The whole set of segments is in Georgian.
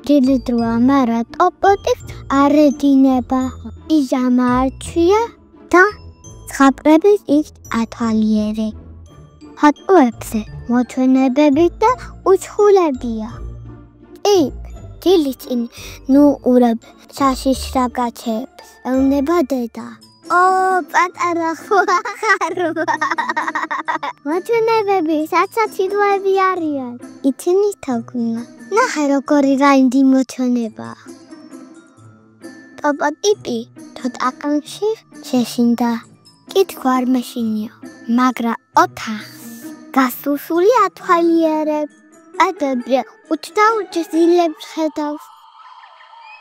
დილიდროა, მაგრამ ტოპოტიპს არ ედინება. პიჟამა არჩია და ცხაპრების ის ათვალიერი. ხატუებზე მოჩვენებები და უცხოლებია. დილის წინ ნუყურებ საშიშრაგაჩებს. ეუბნება დედა. პატარა ხარ. მოჩვენებები საცაცილოები არიან. იცინი თაგვინა. ნახე როგორი რაინდი მოჩვენება. ტოპოტიპი თოთაკანში შეშინდა. კითხვა არ მეშინია, მაგრამ ოთახს გასუსული ათვალიერებს. ადრე უჩდაუჩ ზილებს ხედავს.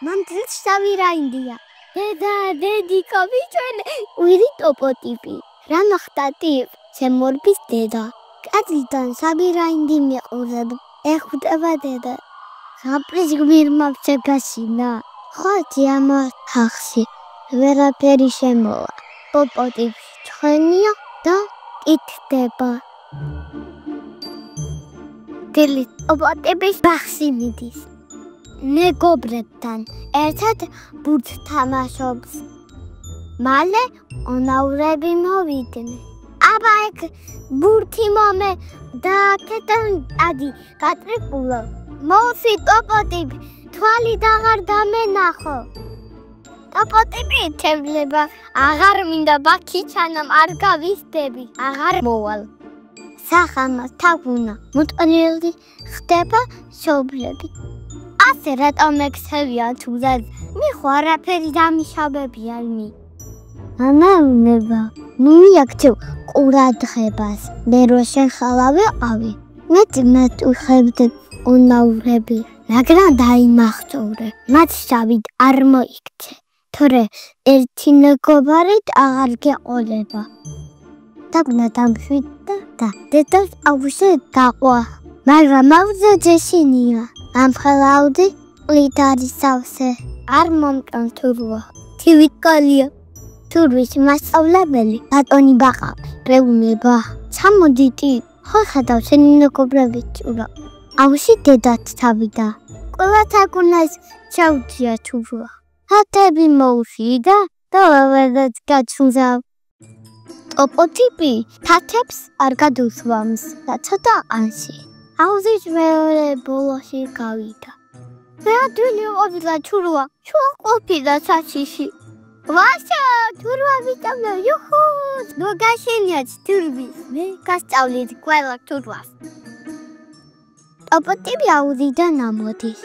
მამძილს შავი რაინდია. დედა, დედიკო, მიჩვენე. ვირი ტოპოტიპი. რა მოხდა ტიპ? შემორბის დედა. კაციდან შავი რაინდი მიყურებ. ეხუტება დედა. საპრის გმირმა შეგაშინა. ხო, ამოთახში. ვერაფერი შემოვა. ტოპოტიპი ჩვენია და კითხდება. დილით ტოპოტიპის ბაღში მიდის. მეგობრებთან ერთად ბურთს თამაშობს. მალე უნაურები მოვიდნენ. აბა ეგ ბურთი მომე და კეთენ ადი გატრიკულა. მოვსვი ტოპოტიპი, თვალი დაღარ დამენახო. ტოპოტიპი ეთევლება, აღარ მინდა ბაქიჩანამ არ გავისდები, აღარ მოვალ. სახანო თაგვინა მუტყნელი ხდება შობლები. ასე რატომ ექცევიან თუზად? მიხო არაფერი დამიშავებიან მი. ანაუნება, მიაქცევ ყურადღებას. მე რო შეხალავე ყავი. მე უხებდი უნაურები, მაგრამ დაიმახწოვრე. მათ შავით არ მოიქცე. თორე ერთი მეგობარით აღარ გეყოლება. თაგვინა დამშვიდდა და დედას აუზე გაყვა. მაგრამ აუზე ჯეშინია. ამხელავდი ყლიდარის სავსე. არ მომკან თურვა. თივით კალია. თურვის მასწავლებელი ბატონი ბაყაყი. რეუნება. ჩამოდიტი. ხო ხედავ შენი მეგობრები ჭურა. აუში დედაც თავიდა. ყველა თაგვინას ჩაუძია თურვა. ჰათები მოუშიდა და ვერაც გაჩუზავ. ტოპოტიპი თათებს არ გადუსვამს და ცოტა ანში. აუზის მეორე ბოლოში გავიდა. მეადვილი ყოფილა თურვა, შუა ყოფილა საშიში. ვაშა, თურვა ვიტამნა, იუჰუ! მოგაშენიათ თურვის, მე გასწავლით ყველა თურვას. ტოპოტიპი აუზიდან ამოდის.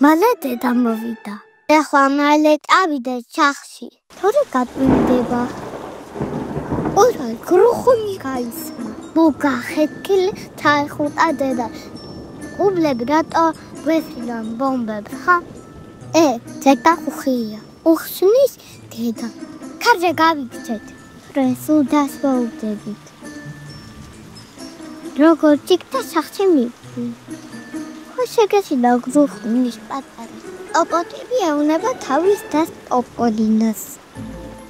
მალე დედა მოვიდა. ეხლა მალე წავიდე ჩახში. თორე გატვირდება. ორა გრუხუნი გაისმა. მოგახეთქილი ჩაეხუტა დედა. უბლები რატო ვესილან ბომბებს, ხა? ძეგდა ხუხია. უხსნის დედა. კარზე გავიქცეთ. რესულ დასვაუდებით. როგორ ჭიქდა სახში მივხვი. ხო შეგეშინდა გრუხუნის პატარა. ტოპოტიპი ეუბნება თავის დას ტოპოლინას.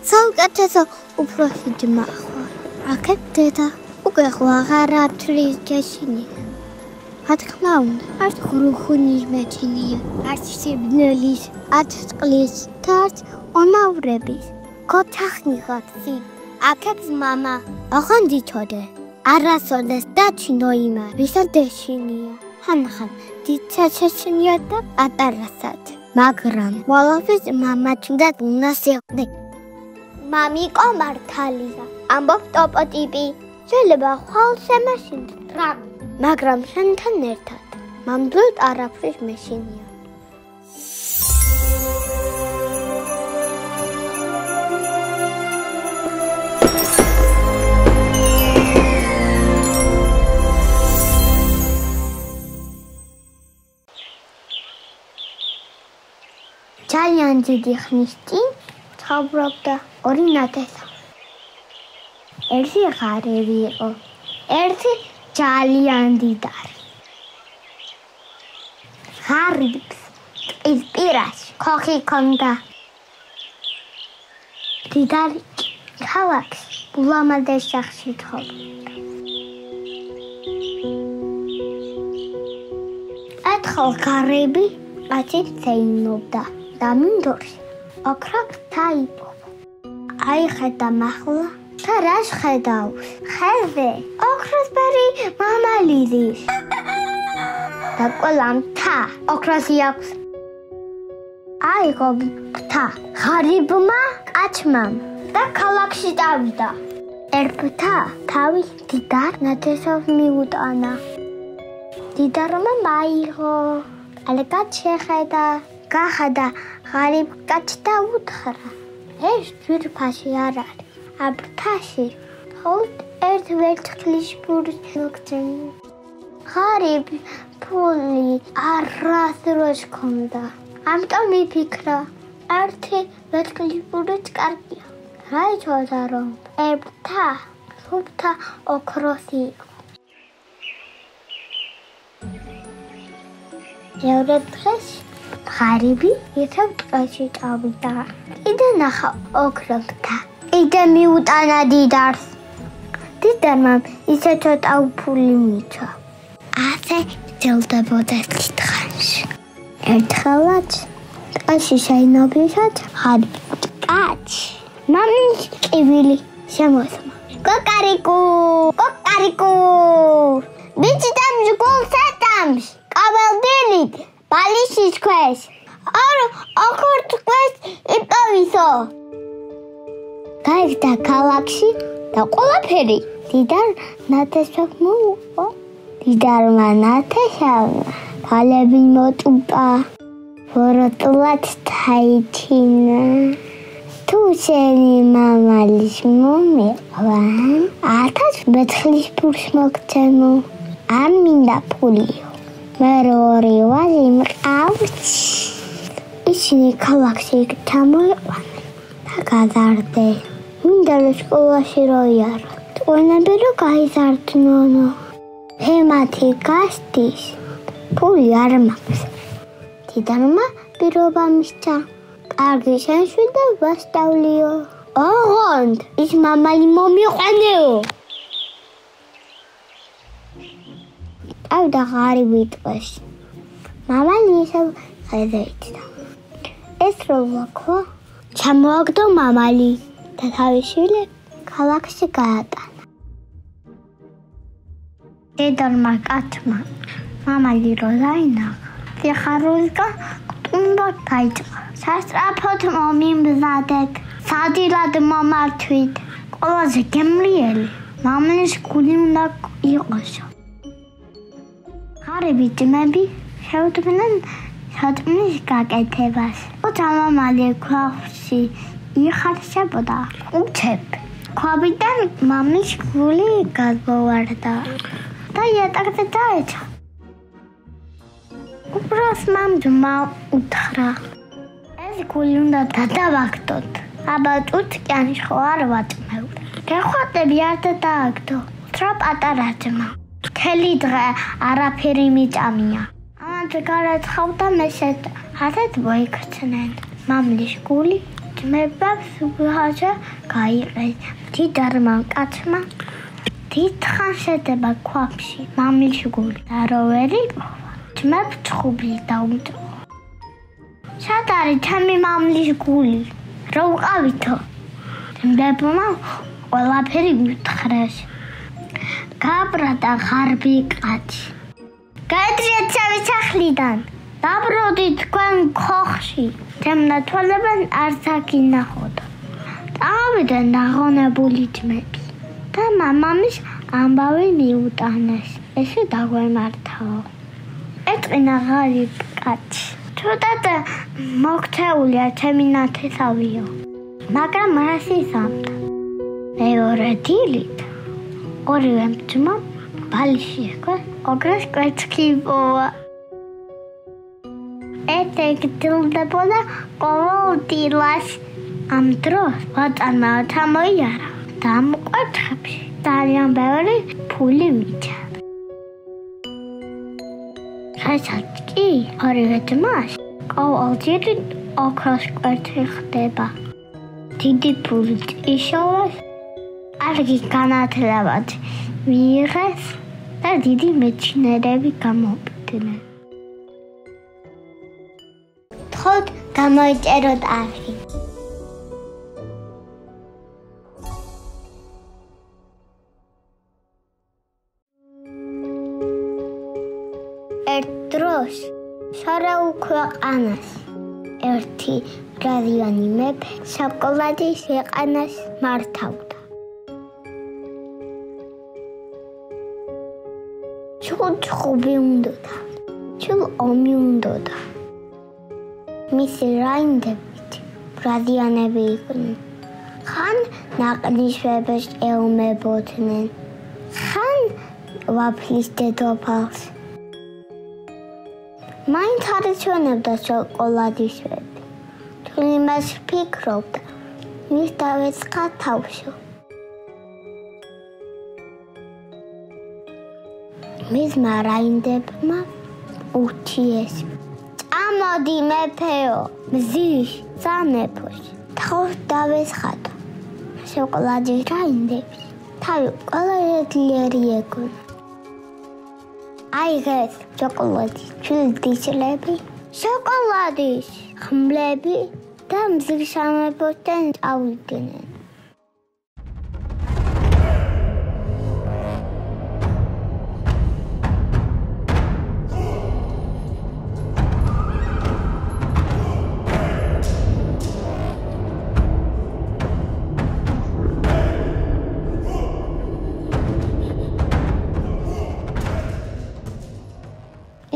საუკეთესო უფროსი ძმა ხარ. აქეთ დედა. უკვე ხო აღარ ათვლის ჯეშინი. რა თქმა უნდა, არც გრუხუნის მეჩინია, არც სიბნელის, არც წყლის, და არც უნაურების. გოთახნიხათ სი. აქეთ მამა. ახან დიჩოდე. არასოდეს დაჩინო იმა, ვისა დეშინია. ხან დიცეჩეჩინია და პატარასად. მაგრამ მოლოვის მამა თუნდაც უნას იყდე. მამიკო მართალია. ამბობს ტოპოტიპი. შეიძლება ხვალ შემეშინდრა. მაგრამ შენთან ერთად. მამდვილ არაფრის მეშინია. ძალიან დიდი ხნის წინ ცხოვრობდა ორი ნათესა. ერთი ღარები იყო, ერთი ძალიან დიდარი. ღარიბს ტყის პირაში ქოხი ჰქონდა. დიდარი ქალაქში ულამაზეს სახლში ცხოვრობდა. ერთხელ ღარიბი კაცი ცეინობდა და მინდორში ოქროთა იპოვა. აი ხედა მახლა და რას ხედავს? ხეზე ოქროსფერი მამალიდის და ყველამ თა ოქროსი აქვს. აიღო თა ღარიბმა კაცმა და ქალაქში წავიდა. ერთა თავის დიდარ ნათესავს მიუტანა. დიდარმა მაიღო, კალეკაც შეხედა, გახედა ღარიბ კაცს და უთხრა: ეს ძვირფაში არ არის, აბრთაში მხოლოდ ერთ ვერცხლის ბურთს მოგცემი. ღარიბ ფული არასდროს ჰქონდა, ამიტომ იფიქრა, ერთი ვერცხლის ბურთიც კარგია. რა იცოდა რომ ერთა სუფთა ოქროსი იყო. მეორე დღეს ღარიბი ისევ ტყეში წავიდა. კიდე ნახა ოქროთა. კიდე მიუტანა დიდარს. დიდარმა ისე ცოტა უფული მიცვა. ასე გრძელდებოდა დიდხანში. ერთხელაც ტყეში შეინობისად ღარიბ კაცი მამის კივილი შემოსმა. კოკარიკუ, კოკარიკუ, ბიჭიდან გულს ეტამს, კაბელდილით, ბალიშის ქვეშ. არ ოქროს ქვეშ იპოვისო. გაიგდა ქალაქში და ყველაფერი დიდარ ნათესავს მოუყო. დიდარმა ნათესავმა ფალები მოწუყა, ვოროტულად დაიჩინა. თუ შენი მამალის მომიყვან, 1000 ვერცხლის ბურთს მოგცემო. არ მინდა ფულიო. მე ორი ვაზი მყავს. ისინი ქალაქში ჩამოიყვანენ და გადარდნენ. მინდა რომ სკოლაში რო იაროთ. ტყუილები რო გაიზარდნონო. თემათი გასდის. ფული არ მაქვს. დიდარმა პირობა მისცა. კარგი შენშვიდე ვასწავლიო. ოღონდ ის მამალი მომიყვანეო. ავდა ღარიბი ტყეში. მამალი ისევ ხეზე იჯდა. ეს რო ვაქვა, ჩამოაგდო მამალი და თავის შვილებს ქალაქში გაატანა. დიდარმა კაცმა მამალი რო დაინახა, სიხარულისგან ყტუნბად დაიწყო. სასწრაფოდ მომიმზადეთ, სადილად მომართვით. ყველაზე გემრიელი მამლის გული უნდა იყოსო. ღარიბი ძმები შეუდგნენ საწმის გაკეთებას. თუმცა მამალი ქვაში იხარშებოდა უცებ. ქვაბიდან მამლის გული გადმოვარდა და იატაკზე დაეცა. უბრალოდ მამძმა უთხრა: ეს გული უნდა გადავაგდოთ. აბა წუთკიანი ხო არ ვაწმევთ. გეხვატები არ დააგდო. უთხრა პატარა ძმა. მთელი დღე არაფერი მიწამია. ამაზე გარაცხავდა მესეთ ასეთ მოიქცნენ. მამლის გული ძმებმა სუბჰაჟა გაიყეს. დიდარმა კაცმა დიდხანს შედება ქვაბში მამლის გული და რო ვერ იპოვა, ძმებს ცხუბლი დაუმტყო. სად არის ჩემი მამლის გული? რო ვყავითო? ძმებმა ყველაფერი უთხრეს. გაბრადა ღარიბი კაცი. გაეძრიეთ ჩემი სახლიდან. დაბრუნდით თქვენ ქოხში. თემნა თვალებან არც აგინახოთ. წავიდნენ დაღონებული ძმები და მამამის ამბავი მიუტანეს. ესე დაგვემართაო. ეწყინა ღარიბ კაცი. ცუდად მოქცეულია ჩემი ნათესავიო. მაგრამ რას იზამდა? მეორე დილით ორივე ძმა ბალში ეკვა ოქროს კვერცხი იპოვა. ეთე გრძელდებოდა ყოველ დილას. ამ დროს ვაწარმა ჩამოიარა და ამ კვერცხებში ძალიან ბევრი ფული მიჩა. რასაც კი ორივე ძმას ყოველდღე ოქროს კვერცხი ხდება. დიდი ფული იშოვეს, კარგი განათლებაც მიიღეს და დიდი მეცნიერები გამოვიდნენ. თხოდ გამოიწეროთ არხი. ერთ დროს შორეულ ქვეყანას ერთი რადიანი მეფე შოკოლადის ქვეყანას მართავდა. ჩხუბი უნდოდა, ომი უნდოდა. მისი რაინდებით რადიანები იყვნენ. ხან ნაყნიშვებს ეომებოდნენ, ხან ვაფლის დედოფალს. მაინც არ ეჩვენებდა შოკოლადისვები. თუ იმას ფიქრობდა, მის დავეწყა თავშო. მისმა რაინდებმა ურჩიეს. წამოდი მეფეო, მზის სამეფოში. თავს დავეცხადო. შოკოლადის რაინდებს თავი ყველა ძლიერი ეგონა. აიღეს შოკოლადის ჩვილდიშლები, შოკოლადის ხმლები და მზის სამეფოდან წავიდნენ.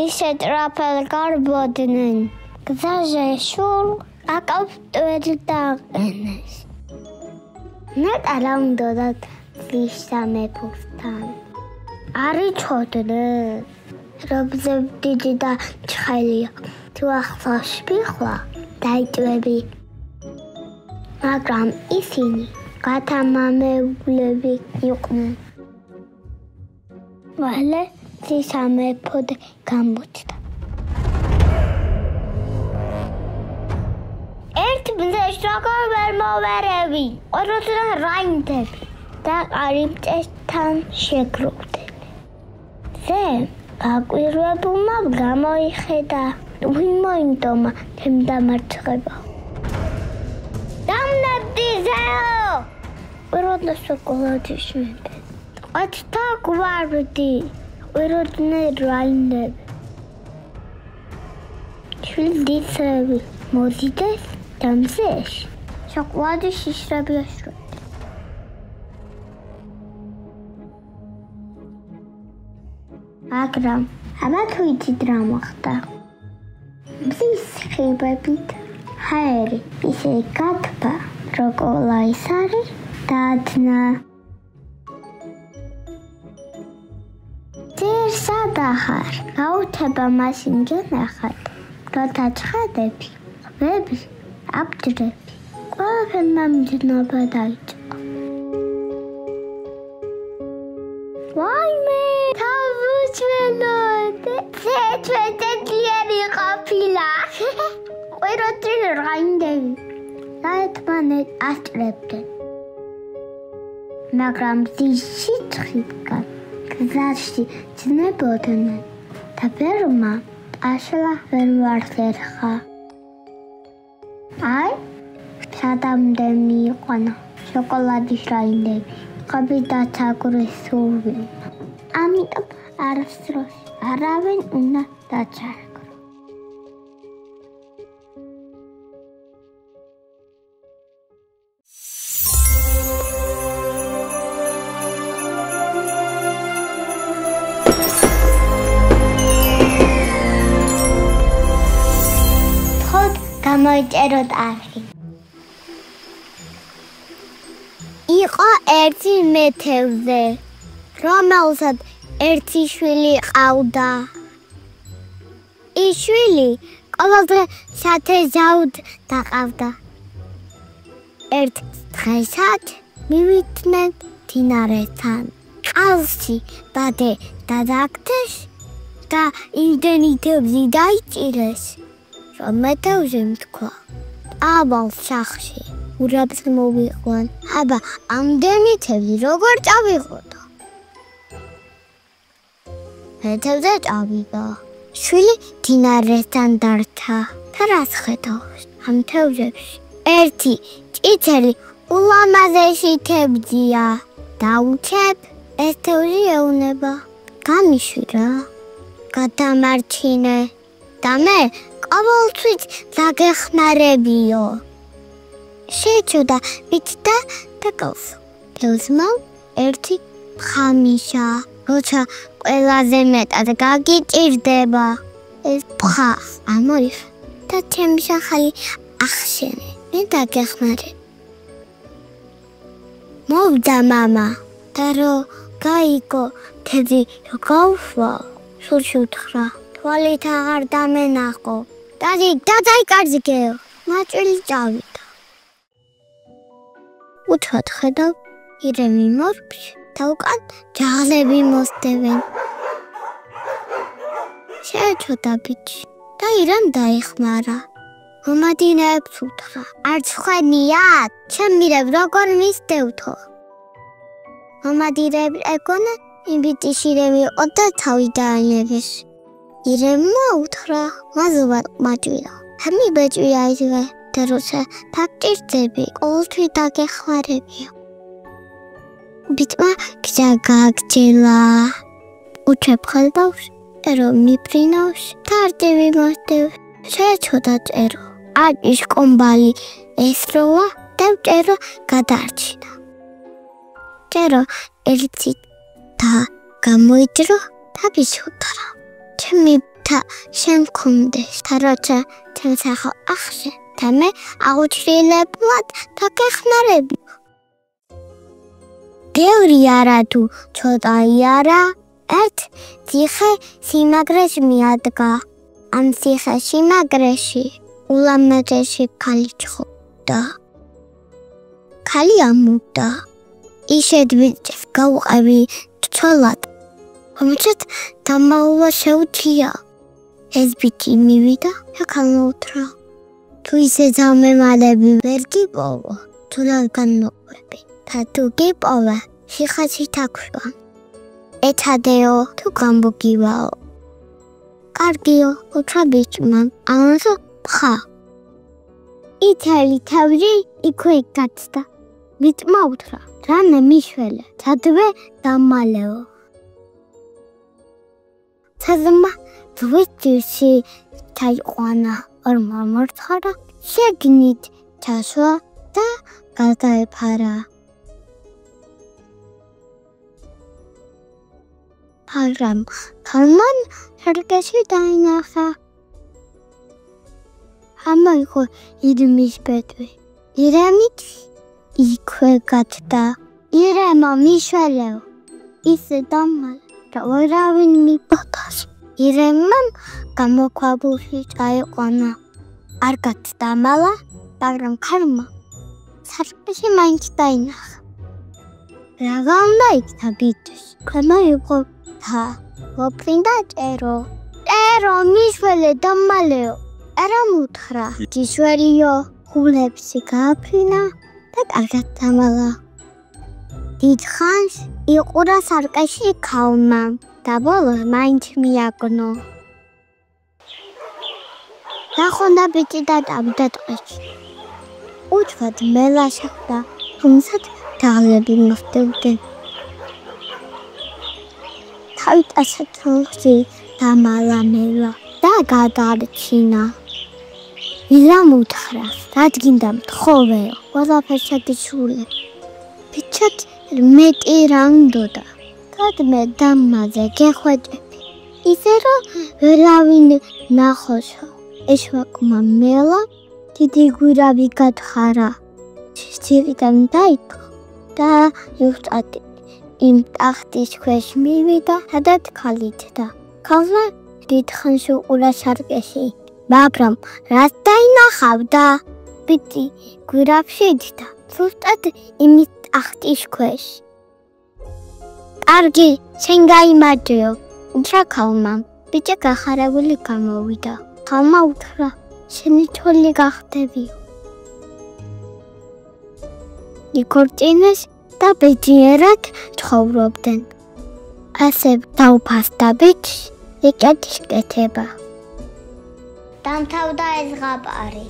ისე ტრაფალ გარბოდნენ, გზაზე შულ აკავტველი დაყენეს. ნეტა რა უნდათ მზის სამეფოსთან. არ იცოდნენ, რომ დიდი და ცხელია. თუ ახლა შევიხვა, დაიწვევი. მაგრამ ისინი გათამამებლები იყვნენ. მალე სამეფოდ გამოჩნდა. ერთ მზეს როგორ ვერ მოვერევი, ყველასთან რაინდები და ყარიმჭესთან შეგროვდნენ. ზე გაკვირვებულმა გამოიხედა, ვინ მოინდომა თემდამარცხება. დამნებდი ზეო! ყვიროდა შოკოლადის მეფე. ყოჩთა გვარდი. ყვიროდნენ რაინდები. ჩვილდისები მოზიდეს და მზეს შოკოლადის შიშრები აშროდნენ. მაგრამ აბა თუ იცით რა მოხდა. მზის ხიბებით ჰაერი ისე გათბა, შოკოლადის არის დადნა. სადახარ, გაუთება მაშინ გენახად, როცა ცხადები, ყბები, აბჯრები, ყველაფერი მამჯნობა დაიწყო. ვაიმე, თავუჩვენოთ, ძლიერი ყოფილა. ყვიროდნენ რაინდები, ერთმანეთს ასწრებდნენ. მაგრამ მზის სიცხიდან გზაში ძნებოდნენ და ბერმა აშლა ვერ ვარხერხა. აი, სადამდე მიიყვანა შოკოლადის რაინდები, ყბი და ჩაგვრეს სულვინა. ამიტომ არასდროს არავინ უნდა დაჩარგო. გამოიწეროთ არხი. იყო ერთი მეთევზე, რომელსაც ერთი შვილი ყავდა. ის შვილი ყველაზე სათეზაოდ დაყავდა. ერთ დღესაც მივიდნენ მდინარეთან. ყალში დადე დადაგდეს და იმდენი თევზი დაიჭირეს, რომ მეთევზემ თქვა, აბალ სახში ურაბს მოვიყვან. აბა ამდენი თევზი როგორ წავიღოდო? მეთევზე წავიდა. შვილი მდინარესთან დარჩა. და რას ხედავს ამ თევზებში? ერთი ჭიცელი ულამაზესი თევზია. დაუჩებ, ეს თევზი ეუნება. გამიშვირა, გადამარჩინე და მე ყოველთვის დაგეხმარებიო. შეჩუდა ვით და გავს. თევზმა ერთი ხამიშა, როცა ყველაზე მეტად გაგიჭირდება. ეს ფხა ამოიხ და ჩემი სახელი ახშენე. მე დაგეხმარებ. მოვდა მამა და რო გაიგო თევზი რო გაუშვა, სულში უთხრა. თვალით აღარ დამენახო. დაიკარგეო. მაჭვილი წავიდა. უთხრათ ხედავ ირემი მორფში და უკან ჯაღლები მოსდევენ. შეეჩოდა ბიჭი და ირემ დაიხმარა. მომადინეებს უთხრა. არც ხვენია, ჩემირებ როგორ მისდევთო. მომადინეებ ეგონა იმ ბიჭის ირემი იყო და თავი დაანებეს. ირემმა უთხრა, მადლობა მაჭვირო. ამი ბეჭვია ისე და როცა დაგჭირდები, ყოველთვის დაგეხმარებიო. ბიჭმა გზა გააგრძელა. უჩებ ხედავს, წერო მიფრინავს და არდივი მოსდევს. შეეჩოდა წერო. აკის კომბალი ესროა და წერო გადარჩინა. წერო ერთი და გამოიძრო და ბიჭუთრა. ჩემი და შენ მქონდეს და როცა ჩემს ახალ ახშე და მე აუჩრილებლად დაგეხმარებიო. ბევრი არა თუ ცოტაი არა, ერთ ციხე სიმაგრეში მიადგა. ამ ციხე სიმაგრეში ულამაზესი ქალი ჩხობდა. ქალი ამბობდა, ისეთ ბიჭს გავუყევი ცოლად, რომელსაც დამალვა შეუძლია. ეს ბიჭი მივიდა და გამოუთრა. თუ ისე დამემალები ვერ გიპოვო, თუ რა განმოყვები და თუ გიპოვე, სიხაჩი თაქვშვა. ეცადეო თუ გამოგივაო. კარგიო, უთხრა ბიჭმა, ამასო ფხა. ითელი თავი იქვე გაცდა. ბიჭმა უთხრა, რამე მიშველე, თადვე დამალეო. თაზმა ძვირში ჩაიყვანა ორმა მორცხარა, შეგნით ჩასვა და გადაეფარა. მაგრამ ხალმან სარკეში დაინახა. ამაიღო ირმის ბედვი. ირემით იქვე გაცდა. ირემო მიშველეო, ისე დამალე და ვერავინ მიპატას. ირემამ გამოქვაბულში წაიყვანა. არ გაცდამალა, მაგრამ ხალმა სარკეში მაინც დაინახა. რა გაუნდა იქნა ბიჭს? ქვემო იყო და ვოფრინდა წერო. წერო მიშველე დამალეო. ერამ უთხრა, ჯიშვერიო, ხულებში გააფრინა და კარგად დამალა. დიდ ხანს იყურა სარკეში ქალმა და ბოლოს მაინც მიაგნო. დახონდა ბიჭი და დავიდა ტყეში. უჩვად მელა შეხვდა, თუმცა დაღლები მოსდევდნენ. თავით ასეთლში დამალა მელა და გადარჩინა. ირამ უთხრა, რადგინდა მთხოვეო, ყველაფერს შეგიჩულე. ბიჭად მეტი რა უნდოდა. გადმე დამაზე გეხვეჭები. ისე რომ ვერავინ ნახოსო. ეშვაკმა მელა დიდი გვირავი გათხარა. ძირიდან დაიწყო და ზუსტად იმ ტახტის ქვეშ მივიდა, სადაც ქალითდა. ქალმა დიდხანს უყურა სარკეში, მაგრამ რაც დაინახავდა, ბიჭი გვირავში იჯდა, ზუსტად იმის ტახტის ქვეშ. კარგი, შენ გაიმარჯვეო, უთხრა ქალმა. ბიჭი გახარებული გამოვიდა. ქალმა უთხრა, შენი თოლი გახდებიო. იქორწინეს და ბედნიერად ცხოვრობდნენ. ასე დაუფასდა ბიჭს ეკეთის კეთება. დამთავრდა ეს ზღაპარი.